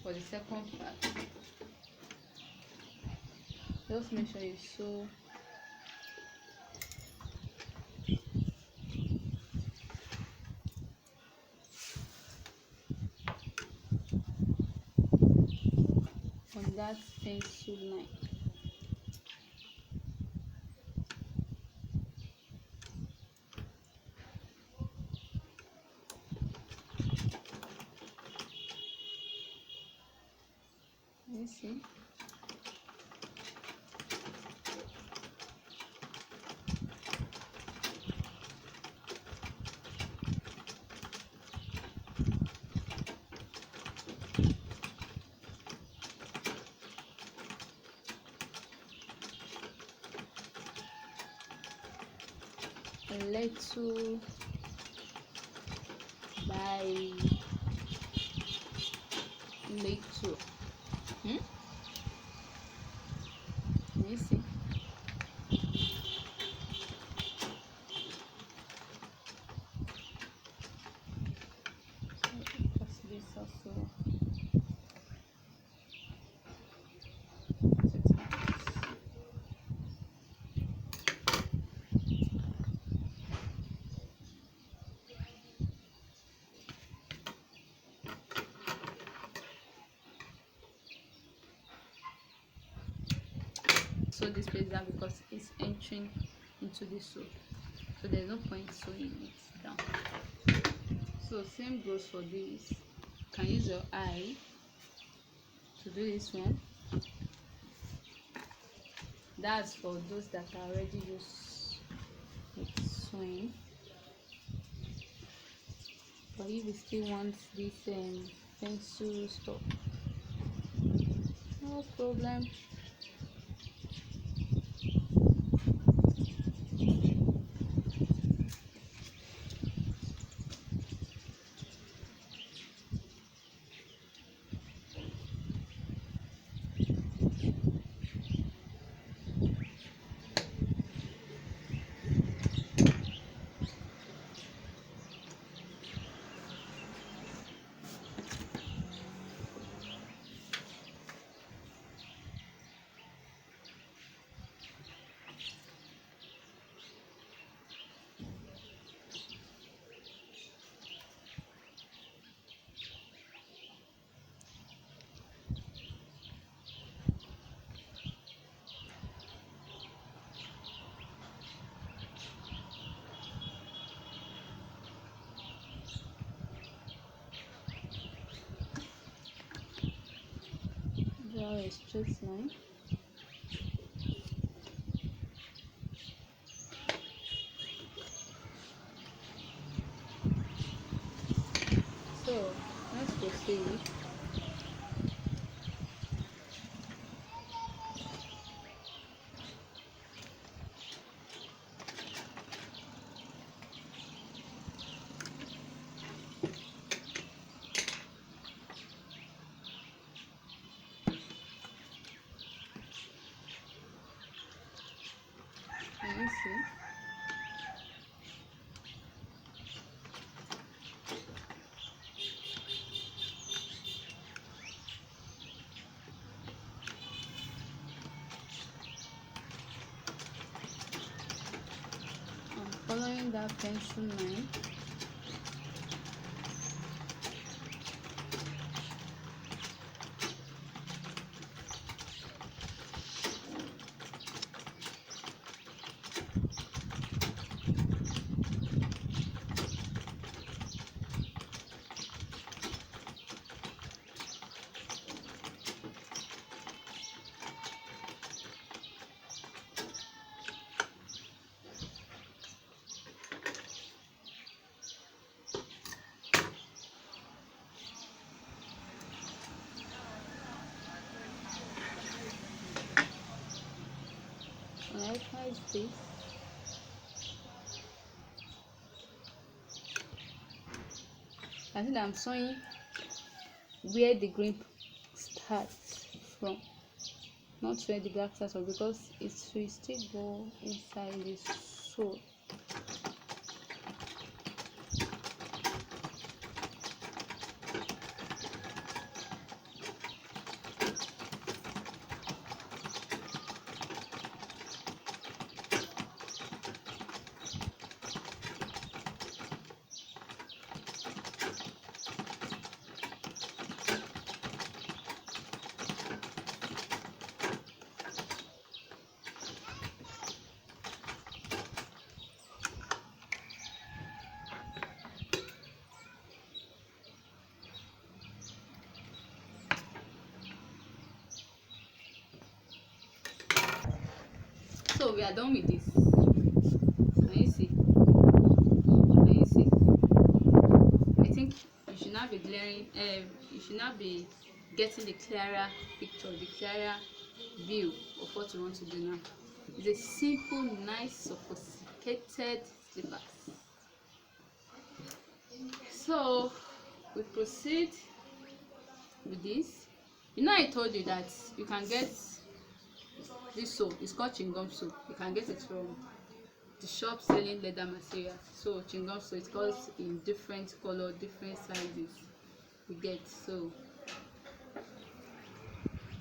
for the second part. Just make sure you sew on that pencil line. You see? A little by little. You see? Because this also so this place down because it's entering into the sew, so there's no point sewing it down. So same goes for this. You can use your eye to do this one. That's for those that are already used with sewing, but if you still want this pencil stuff, no problem. Draw a straight line. So let's proceed. Can you see? I'm following that pencil line. Likewise this. I think I'm sewing where the green starts from, not where the black starts from, because it will still go inside the sew. So we are done with this. Can you see? Can you see? I think you should not be glaring. You should not be getting the clearer picture, the clearer view of what you want to do now. It's a simple, nice, sophisticated slippers. So we proceed with this. You know, I told you that you can get this soap. It's called chewing-gum soap. You can get it from the shop selling leather material. So chewing-gum soap, it comes in different color, different sizes. You get, so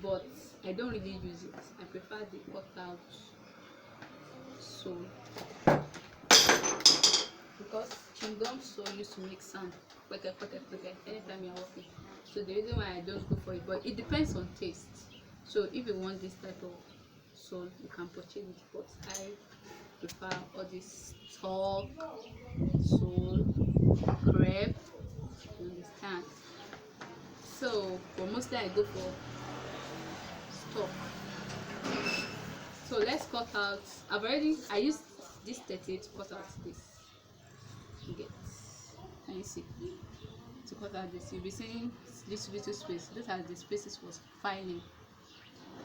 but I don't really use it. I prefer the cut out soap because chewing-gum soap used to make sound anytime you're walking. So the reason why I don't go for it, but it depends on taste. So if you want this type of soap, you can purchase it, but I prefer all this talk soul crepe, you understand. So but mostly I go for stock. So let's cut out. I used this 38 to cut out this. You get, can you see? To cut out this, you'll be seeing this little space. These are the spaces for filing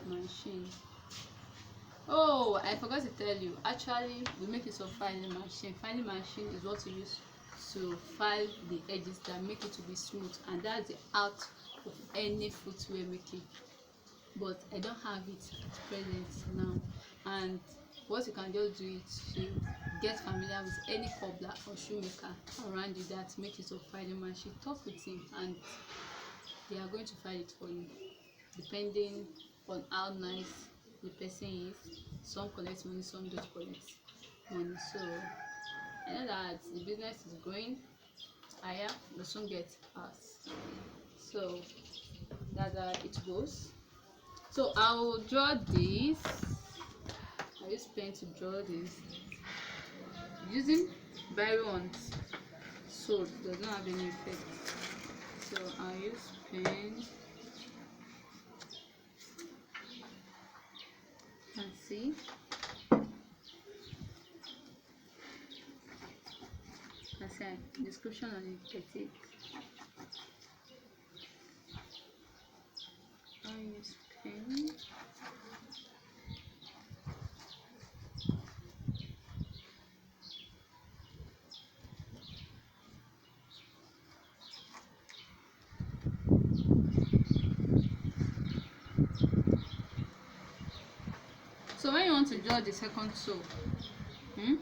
machine. Oh, I forgot to tell you, actually we make use of filing machine. Filing machine is what you use to file the edges that make it to be smooth, and that's the art of any footwear making. But I don't have it at present now, and what you can just do is to get familiar with any cobbler or shoemaker around you that make use of filing machine. Talk with him and they are going to file it for you, depending on how nice the person is. Some collect money, some don't collect money. So I know that the business is growing higher, we soon get us. So that's how it goes. So I'll draw this. I use pen to draw this. Using biro on sword does not have any effect. So I'll use pen and see. I say description on it, get it. I'll use pen. So when you want to draw the second sole, you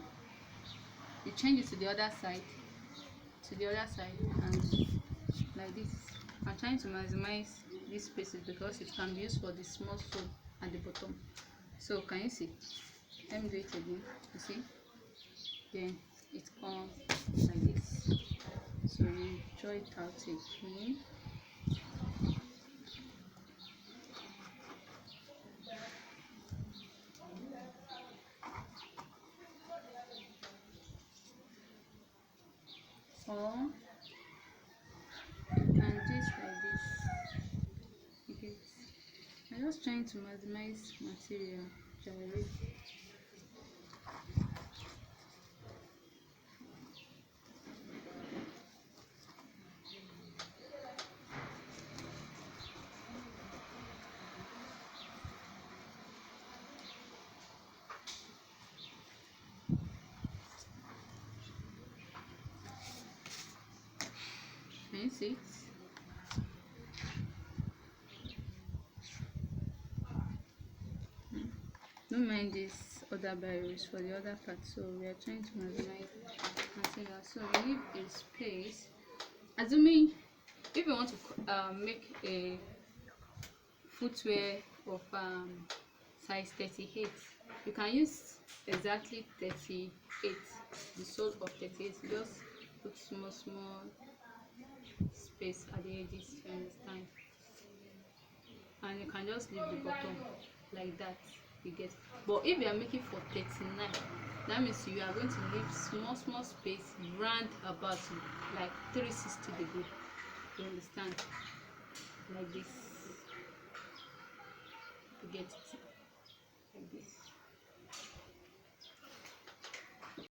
change it to the other side, and like this. I'm trying to maximize these spaces because it can be used for the small sole at the bottom. So can you see? Let me do it again. You see? Then it comes like this. So you draw it out again. And just like this. Okay. I'm just trying to maximize material. Can you see it? Don't mind this other barriers for the other part. So we are trying to maximize material. So we leave a space. Assuming if you want to make a footwear of size 38, you can use exactly 38, the sole of 38. Just put small space at the edges, you understand, and you can just leave the bottom like that, you get. But if you are making for 39, that means you are going to leave small space round about you, like 360 degree, you understand, like this, you get it, like this.